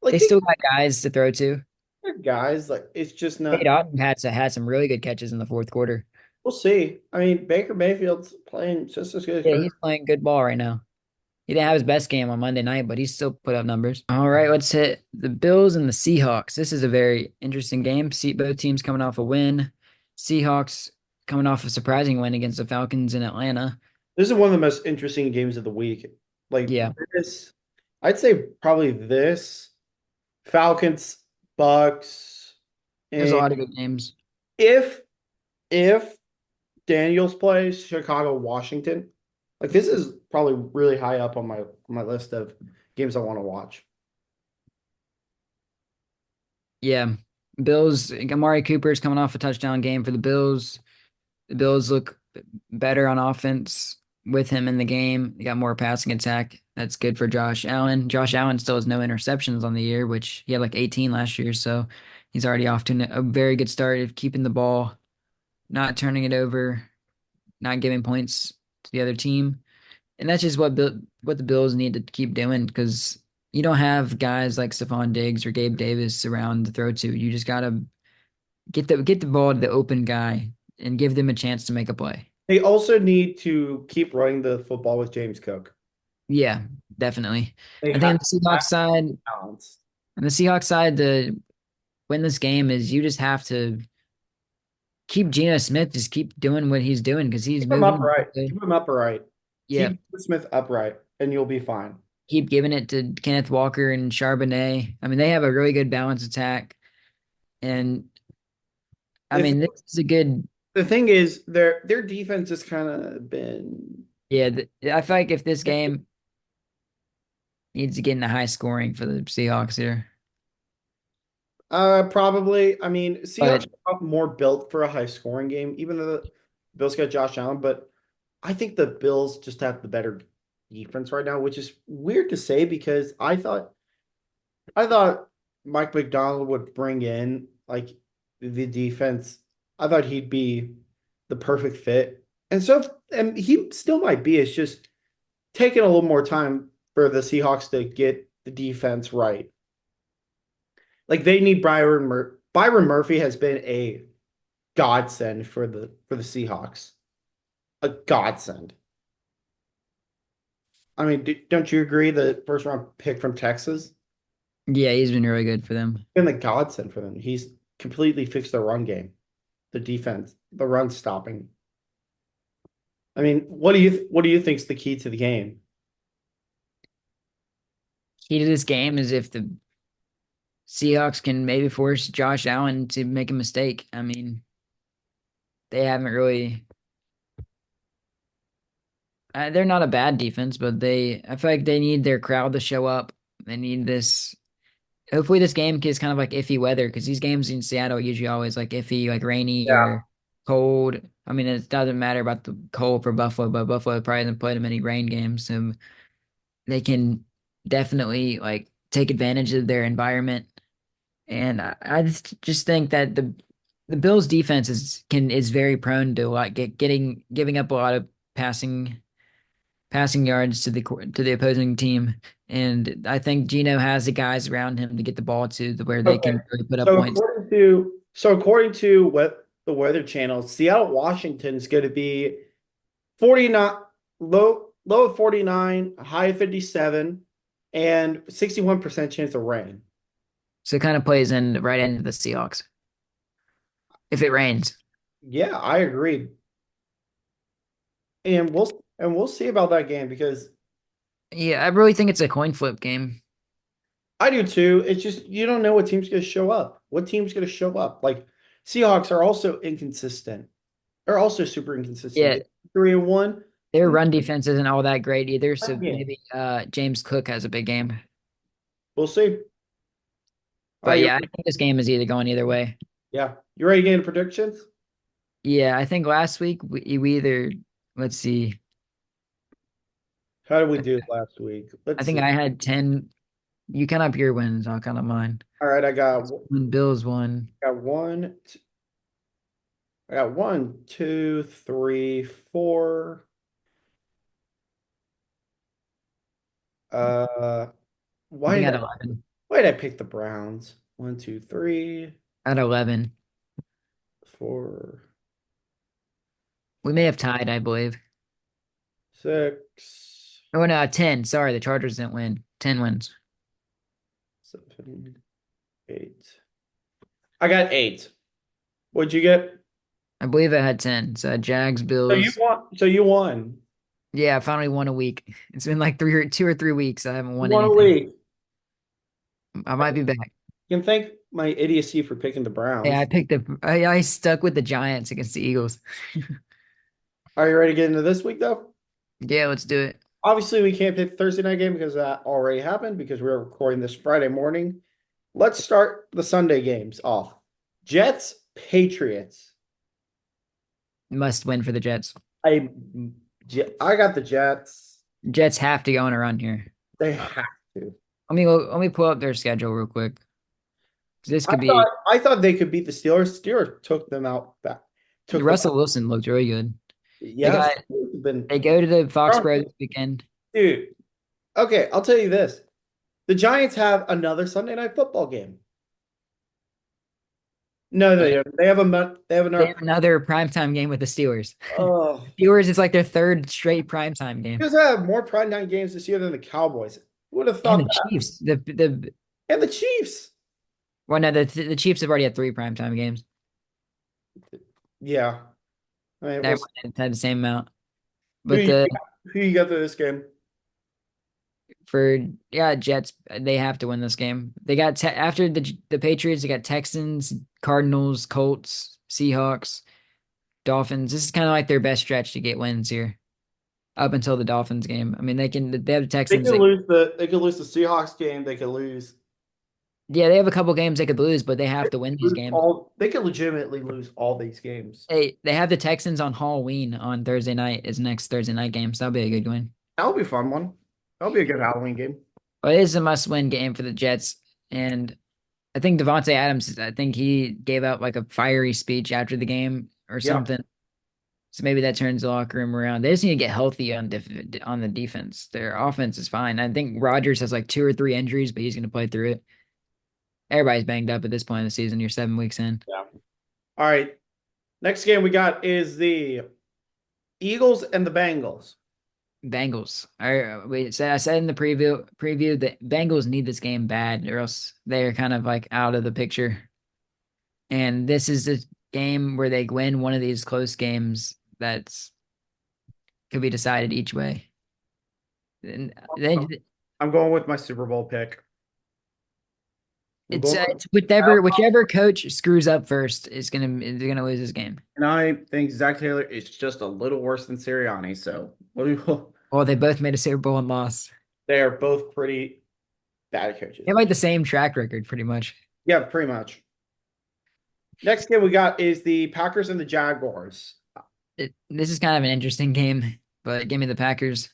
Like They they still got guys to throw to. got guys, like it's just Tate not. Otten had some really good catches in the fourth quarter. We'll see. I mean, Baker Mayfield's playing just as good as Yeah, Kirk. he's playing good ball right now. He didn't have his best game on Monday night, but he still put up numbers. All right, let's hit the Bills and the Seahawks. This is a very interesting game. See both teams coming off a win. Seahawks coming off a surprising win against the Falcons in Atlanta. This is one of the most interesting games of the week. Like Yeah, this, I'd say probably this Falcons, Bucks, there's a and lot of good games. if if Daniels plays Chicago, Washington, like this is probably really high up on my list of games I want to watch. Yeah, Bills. Amari Cooper is coming off a touchdown game for the Bills. The Bills look better on offense with him in the game. They got more passing attack. That's good for Josh Allen. Josh Allen still has no interceptions on the year, which he had like 18 last year. So he's already off to a very good start of keeping the ball, not turning it over, not giving points to the other team. And that's just what the Bills need to keep doing because you don't have guys like Stephon Diggs or Gabe Davis around to throw to. You just gotta get the ball to the open guy and give them a chance to make a play. They also need to keep running the football with James Cook. Yeah, definitely. They I think have balance. on the Seahawks side, to win this game is you just have to keep Geno Smith, just keep doing what he's doing because he's Keep him moving. upright. Keep him upright. Yeah, Keep Smith upright, and you'll be fine. keep giving it to Kenneth Walker and Charbonnet. I mean, they have a really good balance attack, and I The, th- mean, this is a good. the thing is, their defense has kind of been. Yeah, I feel like if this game needs to get in the high scoring for the Seahawks here. Probably. I mean, Seahawks But are more built for a high scoring game, even though the Bills got Josh Allen, but I think the Bills just have the better defense right now, which is weird to say because I thought Mike McDonald would bring in like the defense. I thought he'd be the perfect fit. And he still might be. It's just taking a little more time for the Seahawks to get the defense right. Like they need Byron Murphy has been a godsend for the Seahawks. A godsend. I mean, don't you agree? The first round pick from Texas yeah, he's been really good for them. been the godsend for them. He's completely fixed the run game, the defense, the run stopping. I mean, what do you think is the key to the game? Key to this game is if the Seahawks can maybe force Josh Allen to make a mistake. I mean, they haven't really. They're not a bad defense, but I feel like they need their crowd to show up. They need this. Hopefully, this game is kind of like iffy weather because these games in Seattle are usually always like iffy, like rainy Yeah. or cold. I mean, it doesn't matter about the cold for Buffalo, but Buffalo probably hasn't played many rain games, so they can definitely like take advantage of their environment. And I just think that the Bills defense is very prone to like giving up a lot of passing yards to the opposing team. And I think Gino has the guys around him to get the ball to where they Okay. can really put up So points. according to what the Weather Channel, Seattle, Washington is going to be 49 low of 49, high of 57, and 61% chance of rain. So it kind of plays in right into the Seahawks if it rains. Yeah, I agree. And we'll see about that game because Yeah, I really think it's a coin flip game. I do too. It's just you don't know what team's going to show up. What team's going to show up? Like Seahawks are also inconsistent. They're also super inconsistent. Yeah, They 3-1. their run defense isn't all that great either. So Yeah, maybe James Cook has a big game. we'll see. All right, But yeah, I think this game is either going either way. yeah. You ready to get into predictions? Yeah, I think last week we either let's see. How did we do last week? I Let's think see. I had 10. You count up your wins, I'll count up mine. All right, When Bills won. got one. I got one, two, three, four. Uh, I why think I did had I 11. why did I pick the Browns? One, two, three, I had 11. four, We may have tied, I believe. six, Oh no, 10. Sorry, the Chargers didn't win. 10 wins. 7, 8. I got 8. What'd you get? I believe I had 10. So Jags, So you Bills. won. So you won. Yeah, I finally won a week. It's been like 2 or 3 weeks. I haven't You won won a anything. league. I I might be back. can thank my idiocy for picking the Yeah, Browns. I stuck with the Giants against the Eagles. Are you ready to get into this week though? Yeah, let's do it. Obviously, we can't pick the Thursday night game because that already happened because we're recording this Friday morning. Let's start the Sunday games off. Jets, Patriots. Must win for the Jets. I I got the Jets. Jets have to go on a run here. They have to. Let me pull up their schedule real quick. This I could thought be I thought they could beat the Steelers. Steelers took them out back. Took them Russell out. Wilson looked really good. They Yes, got been they go to the Foxborough this weekend. dude. Okay, I'll tell you this. The Giants have another Sunday night football game. No, they And don't. They have they another. have another primetime game with the Steelers. Oh, Steelers is like their third straight primetime game. Steelers have more prime time games this year than the Cowboys. Who would have And thought the that? Chiefs. The And the Chiefs. well, no, the Chiefs have already had 3 primetime games. Yeah. I mean, Everyone had the same amount. who But you who you got to this game? for yeah, Jets, they have to win this game. They got after the Patriots, they got Texans, Cardinals, Colts, Seahawks, Dolphins. This is kind of like their best stretch to get wins here. up until the Dolphins game. I mean, they have the They Texans. could lose the Seahawks game. They could lose. Yeah, they have a couple games they could lose, but they They have to could win these lose games. all. They could legitimately lose all these games. They have the Texans on Halloween on Thursday night is next Thursday night game, so that'll be a good win. That'll be a fun one. That'll be a good Halloween game. But it is a must-win game for the Jets, and I think Devontae Adams. I think he gave out like a fiery speech after the game or Yeah, something. So maybe that turns the locker room around. They just need to get healthy on the defense. Their offense is fine. I think Rodgers has like 2 or 3 injuries, but he's going to play through it. Everybody's banged up at this point in the season. You're 7 weeks in. yeah. All right. Next game we got is the Eagles and the Bengals. Bengals. I said in the preview that Bengals need this game bad, or else they're kind of like out of the picture. And this is the game where they win one of these close games that's could be decided each way. And then I'm going with my Super Bowl pick. I'm going with, it's whichever coach screws up first is gonna lose this game. and I think Zach Taylor is just a little worse than Sirianni. So what do you, Well, they both made a Super Bowl and lost. they are both pretty bad They coaches. have like the same track record, pretty much. Yeah, pretty much. Next game we got is the Packers and the Jaguars. This is kind of an interesting game, but give me the Packers.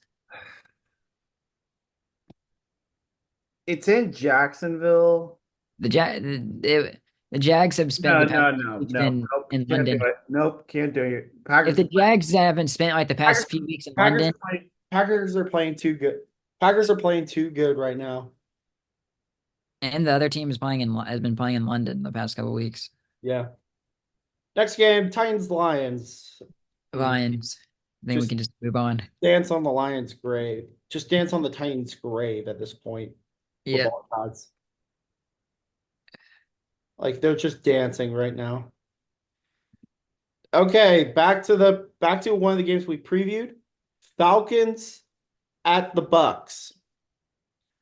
It's in Jacksonville. The Jags have spent No, the past no, few no, weeks no. Nope. in Can't do London. it. Nope. Can't do it. If the Jags haven't spent like the Packers, past few weeks in Packers London, are playing. Packers are playing too good. Packers are playing too good right now. and the other team has been playing in London the past couple weeks. Yeah. Next game, Titans Lions. Lions. I think we Just can just move on. dance on the Lions' grave. Just dance on the Titans' grave at this point. Yeah. Football gods. Like they're just dancing right now. Okay, back to one of the games we previewed. Falcons at the Bucks.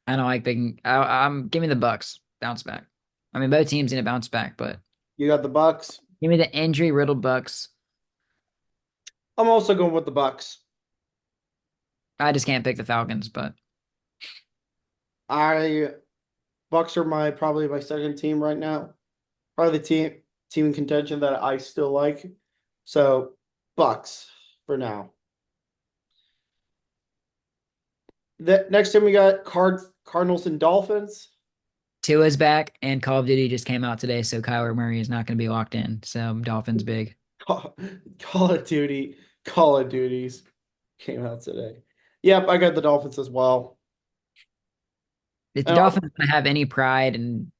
I don't like big. I'm give me the Bucks bounce back. I mean, both teams need to bounce back, but You got the Bucks. give me the injury riddled Bucks. I'm also going with the Bucks. I just can't pick the Falcons, but I Bucks are my probably my second team right now. Probably the team in contention that I still like. So Bucks for now. The next time we got Cardinals and Dolphins. Tua's back, and Call of Duty just came out today, so Kyler Murray is not going to be locked in. So Dolphins big. Call, Call of Duty, Call of Duties came out today. Yep, I got the Dolphins as well. If the And, Dolphins want to have any pride and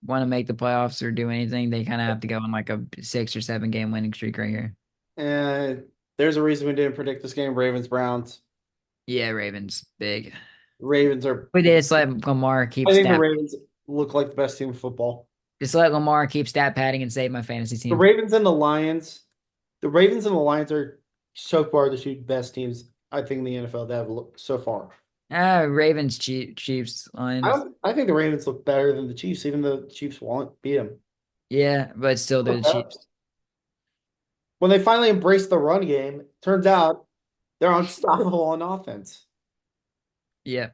want to make the playoffs or do anything, they kind of have to go on like a 6 or 7 game winning streak right here. and there's a reason we didn't predict this game. Ravens Browns. Yeah, Ravens big. Ravens are. We did just let Lamar keep I think the stat. Ravens look like the best team in football. Just let Lamar keep stat padding and save my fantasy The team. Ravens and the Lions. The Ravens and the Lions are so far the two best teams I think in the NFL that have looked so far. Ravens, Chiefs, Lions. I think the Ravens look better than the Chiefs, even though the Chiefs won't beat them. Yeah, but still they're the Chiefs. When they finally embraced the run game, turns out they're unstoppable on offense. Yeah.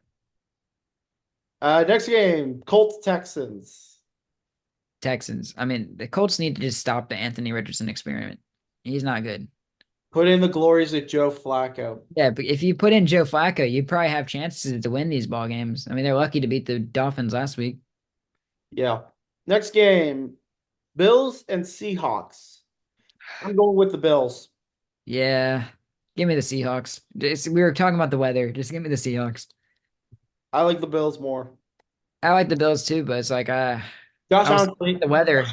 Next game, Colts Texans. Texans. I mean, the Colts need to just stop the Anthony Richardson experiment. He's not good. Put in the glories of Joe Flacco. Yeah, but if you put in Joe Flacco, you probably have chances to win these ball games. I mean, they're lucky to beat the Dolphins last week. Yeah. Next game, Bills and Seahawks. I'm going with the Bills. Yeah. Give me the Seahawks. We were talking about the weather. Just give me the Seahawks. I like the Bills more. I like the Bills too, but it's like Josh I was Allen, thinking the weather.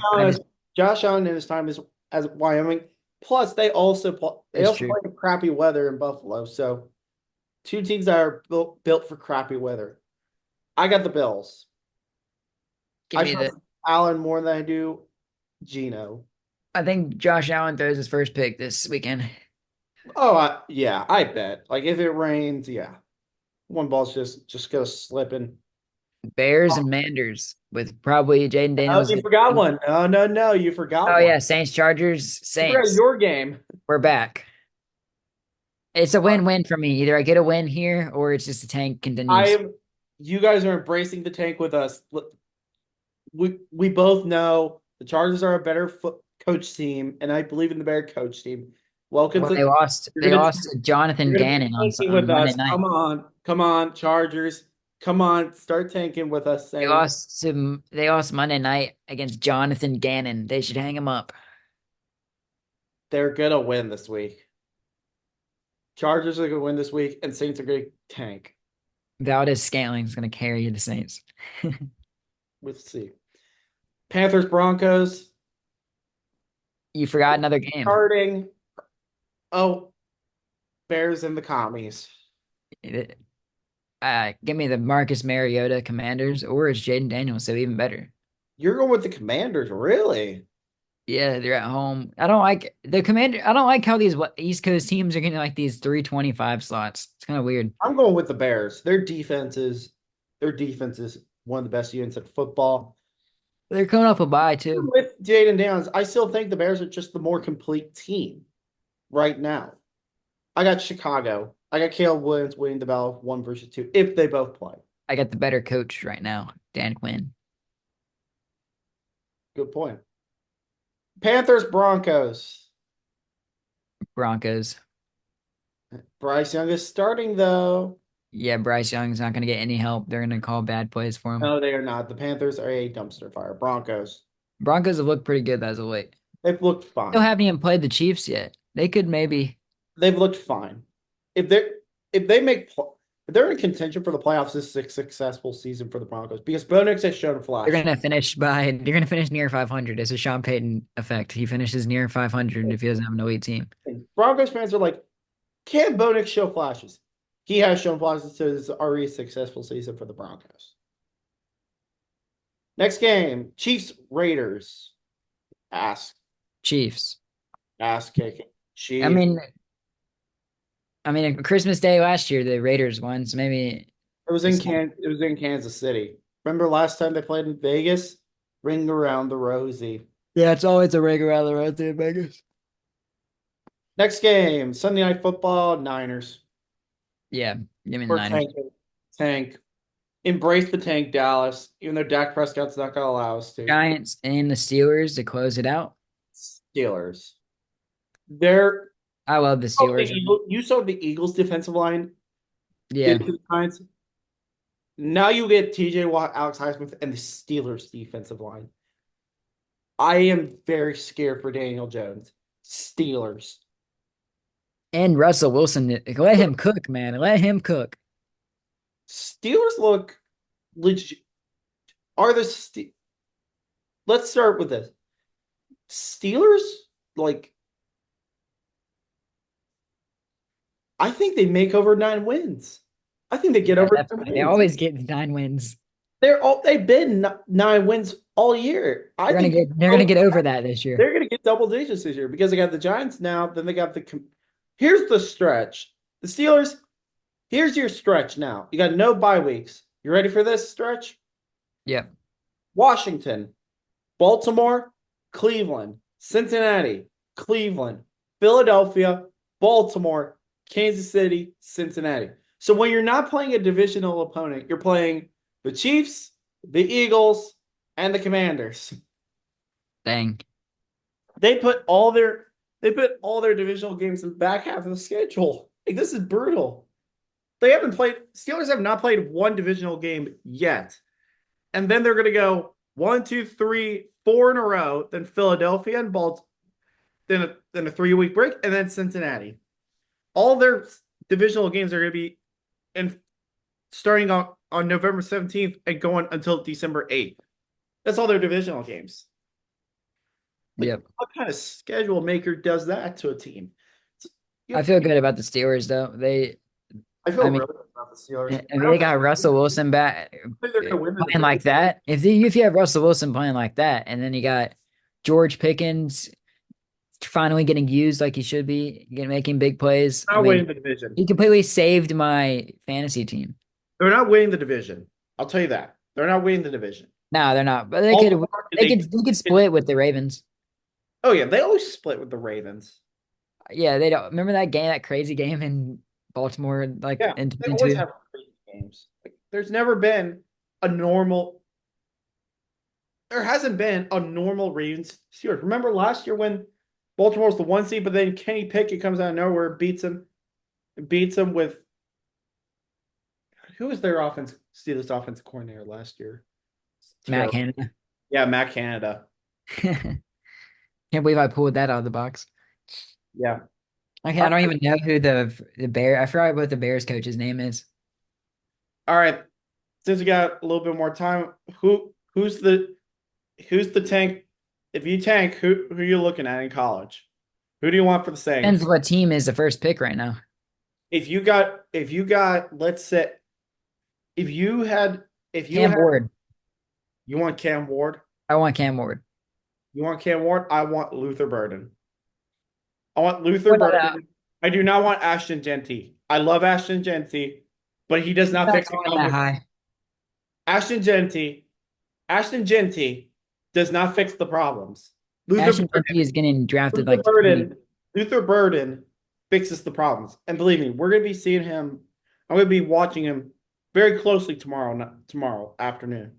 Josh Allen in his time as Wyoming. Plus, they It's also true. play in crappy weather in Buffalo. So, two teams that are built for crappy weather. I got the Bills. Give I me the trust Allen more than I do Gino. I think Josh Allen throws his first pick this weekend. Oh, yeah, I bet. Like if it rains, yeah, one ball's just goes slipping. Bears and Manders with probably Jaden Oh, Daniels. you forgot one. No, no, no, you forgot Oh one. yeah, Saints Chargers You forgot Saints. your game. We're back. It's a win-win for me. Either I get a win here or it's just the tank I continues. am. You guys are embracing the tank with us. We both know the Chargers are a better coach team, and I believe in the better coach team. Welcome Well, to they lost. you're They gonna lost to Jonathan you're gonna be Gannon on tanking on with Monday us. night. Come on, Chargers. Come on, start tanking with us. Saying They lost Monday night against Jonathan Gannon. They should hang him up. they're gonna win this week. Chargers are gonna win this week, and Saints are gonna tank. Valdez Scantling's going to carry the Saints. Let's see. Panthers Broncos You forgot another game. starting. Oh, Bears and the Commies. Give me the Marcus Mariota Commanders, or it's Jaden Daniels, so even better. You're going with the Commanders, really? Yeah, they're at home. I don't like the Commander. I don't like how these East Coast teams are getting like these 325 slots. It's kind of weird. I'm going with the Bears. Their defense is one of the best units in football. They're coming off a bye too. With Jaden Downs, I still think the Bears are just the more complete team right now. I got Chicago. I got Caleb Williams winning the battle 1 versus 2 if they both play. I got the better coach right now, Dan Quinn. Good point. Panthers Broncos. Broncos. Bryce Young is starting though. Yeah, Bryce Young's not going to get any help. They're going to call bad plays for him. No, they are not. The Panthers are a dumpster fire. Broncos. Broncos have looked pretty good as of late. They've looked Still fine. haven't even played the Chiefs yet. They could maybe. They've looked fine. If they if they make if they're in contention for the playoffs, this is a successful season for the Broncos because Bo Nix has shown They're flash. gonna finish by. They're gonna finish near 500. It's a Sean Payton effect. He finishes near 500 if he doesn't have an elite team. And Broncos fans are like, can Bo Nix show flashes? He has shown flashes, so it's already a successful season for the Broncos. Next game, Chiefs Raiders. Ass Chiefs. ass kicking. I Chiefs. mean, Christmas Day last year the Raiders won, so maybe it's not. It was in Kansas City. Remember last time they played in Vegas? Ring around the rosy. Yeah, it's always a regular out right there in Vegas. Next game, Sunday Night Football, Niners. Yeah, give me the We're Niners. tanking. Tank. Embrace the tank, Dallas, even though Dak Prescott's not going to allow us to. Giants and the Steelers to close it out. Steelers. They're I love the Steelers. you saw the Eagles defensive line Yeah, did to the Giants. Now you get TJ Watt, Alex Highsmith, and the Steelers defensive line. I am very scared for Daniel Jones. Steelers. and Russell Wilson. Let him cook, man. Let him cook. Steelers look legit. Are the Let's start with this. Steelers, like, I think they make over 9 wins. I think they get Yeah, over that's 9 fine. They wins. always get 9 wins. They've been 9 wins all year. I think They're gonna get over that this year. they're gonna get double digits this year because they got the Giants now. Then they got here's the stretch. The Steelers. Here's your stretch now. You got no bye weeks. You ready for this stretch? Yeah. Washington, Baltimore, Cleveland, Cincinnati, Cleveland, Philadelphia, Baltimore, Kansas City, Cincinnati. So when you're not playing a divisional opponent, you're playing the Chiefs, the Eagles, and the Commanders. Dang. They put all their divisional games in the back half of the schedule. Like, this is brutal. Steelers have not played one divisional game yet. And then they're going to go 1, 2, 3, 4 in a row, then Philadelphia and Baltimore, then a 3-week break, and then Cincinnati. All their divisional games are going to be starting on November 17th and going until December 8th. That's all their divisional games. Like, Yep. what kind of schedule maker does that to a team? I feel good about the Steelers though. I feel I mean, really good about the Steelers. they got Russell Wilson back I think they're going to win the playing division. like that. If you have Russell Wilson playing like that, and then you got George Pickens finally getting used like he should be, making big plays. They're not winning the division. He completely saved my fantasy team. They're not winning the division. I'll tell you that. They're not winning the division. No, they're not. But they could split with the Ravens. Oh yeah, they always split with the Ravens. Yeah, they don't remember that game, that crazy game in Baltimore, like Yeah, in they always 22. have crazy games. Like, there's never been a normal. There hasn't been a normal Ravens series. Remember last year when Baltimore was the 1 seed, but then Kenny Pickett comes out of nowhere, beats him with who was their Steelers offensive coordinator last year? Matt Terrible. Canada. Yeah, Matt Canada. Can't believe I pulled that out of the box. Yeah. Okay, All I don't right. even know who the Bear. I forgot what the Bears coach's name is. All right. Since we got a little bit more time, who's the tank? If you tank, who are you looking at in college? Who do you want for the Depends Saints? what team is the first pick right now. If you got let's say if you had if you Cam had Ward. you want Cam Ward, I want Cam Ward. you want Cam Ward, I want Luther Burden. I want Luther What about? Burden. I do not want Ashton Genty. I love Ashton Genty, but he does He's not not fix the going that Cowboys. high. Ashton Genty, Ashton Genty does not fix the problems. Luther Ashton Burden, Dempsey is getting drafted Luther like 20. Burden, Luther Burden fixes the problems. And believe me, we're going to be seeing him. I'm going to be watching him very closely tomorrow afternoon.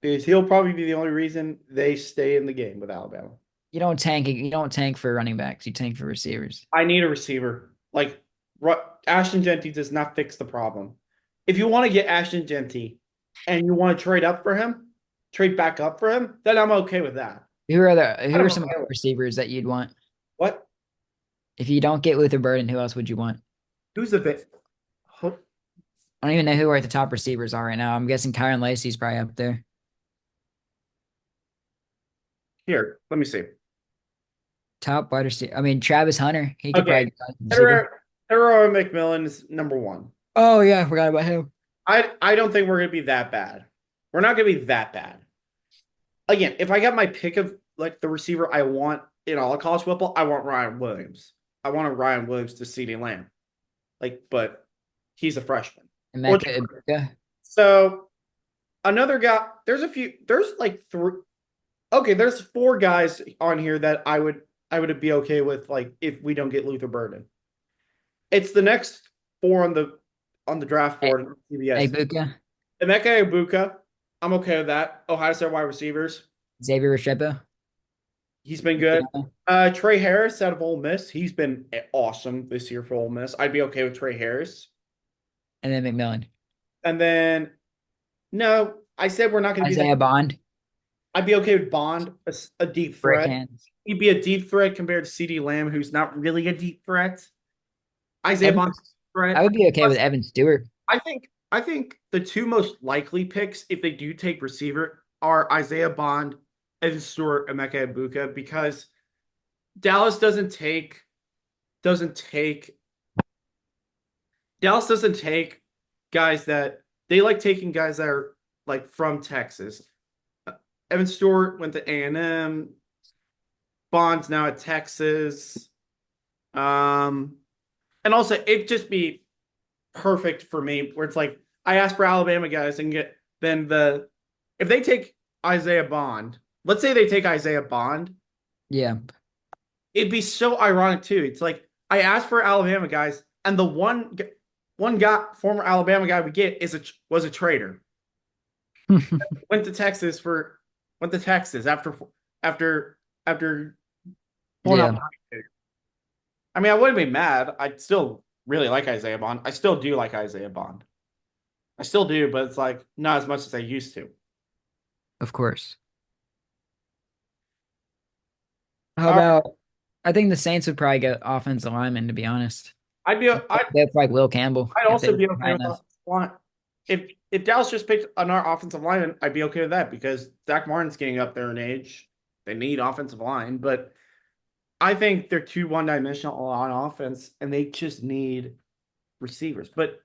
Because he'll probably be the only reason they stay in the game with Alabama. You don't tank. You don't tank for running backs. You tank for receivers. I need a receiver. Like Ashton Genty does not fix the problem. If you want to get Ashton Genty and you want to trade up for him, trade back up for him, then I'm okay with that. Who I'm are okay some other with receivers that you'd want? what? If you don't get Luther Burden, who else would you want? Who's the bit? I don't even know who are the top receivers are right now. I'm guessing Kyron Lacey's probably up there. Here, let me see. Top wide receiver. I mean, Travis Hunter. He could Okay, probably get receiver. Terrell McMillan is number one. Oh yeah, I forgot about him. I don't think we're gonna be that bad. We're not gonna be that bad. Again, if I got my pick of like the receiver I want in all of college football, I want Ryan Williams. I want a Ryan Williams to CeeDee Lamb. Like, but he's a freshman. Or Emeka Egbuka. so another guy. There's a few. There's like three. Okay, there's four guys on here that I would be okay with. Like if we don't get Luther Burden, it's the next four on the draft E- board on CBS. Egbuka. Emeka Ibuka, I'm okay with that. Ohio State wide receivers. Xavier Restrepo. He's been good. Trey Harris out of Ole Miss. He's been awesome this year for Ole Miss. I'd be okay with Trey Harris. And then McMillan. And then no, I said we're not going to be that. Isaiah Bond. I'd be okay with Bond, a deep Brick threat. hands. He'd be a deep threat compared to CeeDee Lamb, who's not really a deep threat. Isaiah Evan, Bond's a I threat. would be okay with Plus, Evan Stewart. I think the two most likely picks, if they do take receiver, are Isaiah Bond, Evan Stewart, and Emeka Ibuka, because Dallas doesn't take Dallas doesn't take guys that they like taking guys that are like from Texas. Evan Stewart went to A&M. Bond's now at Texas. And also it'd just be perfect for me where it's like I ask for Alabama guys and get then if they take Isaiah Bond, let's say they take Isaiah Bond, Yeah. it'd be so ironic too. It's like I asked for Alabama guys, and the one guy, former Alabama guy we get was a traitor. Went to Texas for went to Texas after pulling Yeah. out. I mean, I wouldn't be mad. I still really like Isaiah Bond. I still do like Isaiah Bond. I still do, but it's like not as much as I used to. Of course. How All right, about I think the Saints would probably go offensive lineman, to be honest. I'd be I'd, That's like Will Campbell I'd if they also were be okay high with enough. offensive line. If Dallas just picked another offensive lineman, I'd be okay with that because Zach Martin's getting up there in age. They need offensive line, but I think they're too one-dimensional on offense, and they just need receivers. But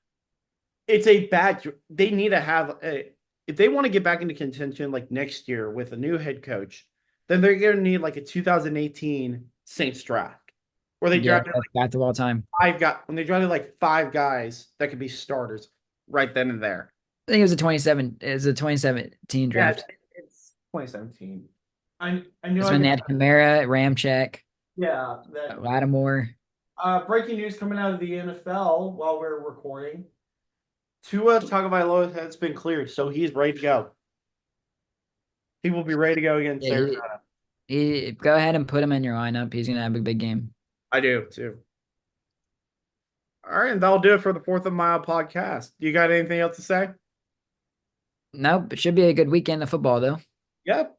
it's a bad. They need to have a. If they want to get back into contention like next year with a new head coach, then they're going to need like a 2018 Saints draft where they Yeah, drafted best draft of all time. when they drafted like five guys that could be starters right then and there. I think it was a 2017 Yeah, draft. it's 2017. I knew That's I when could. they had Kamara, Ramchek. Yeah, that Lattimore. breaking news coming out of the NFL while we're recording. Tua Tagovailoa has been cleared, so he's ready to go. He will be ready to go against Yeah, Arizona. go ahead and put him in your lineup. He's gonna have a big game. I do too. All right, and that'll do it for the Fourth of Mile podcast. You got anything else to say? Nope, it should be a good weekend of football though. Yep.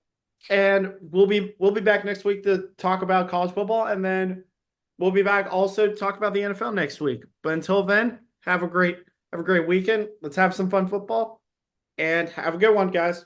And we'll be back next week to talk about college football, and then we'll be back also to talk about the NFL next week. But until then, have a great weekend. Let's have some fun football, and have a good one, guys.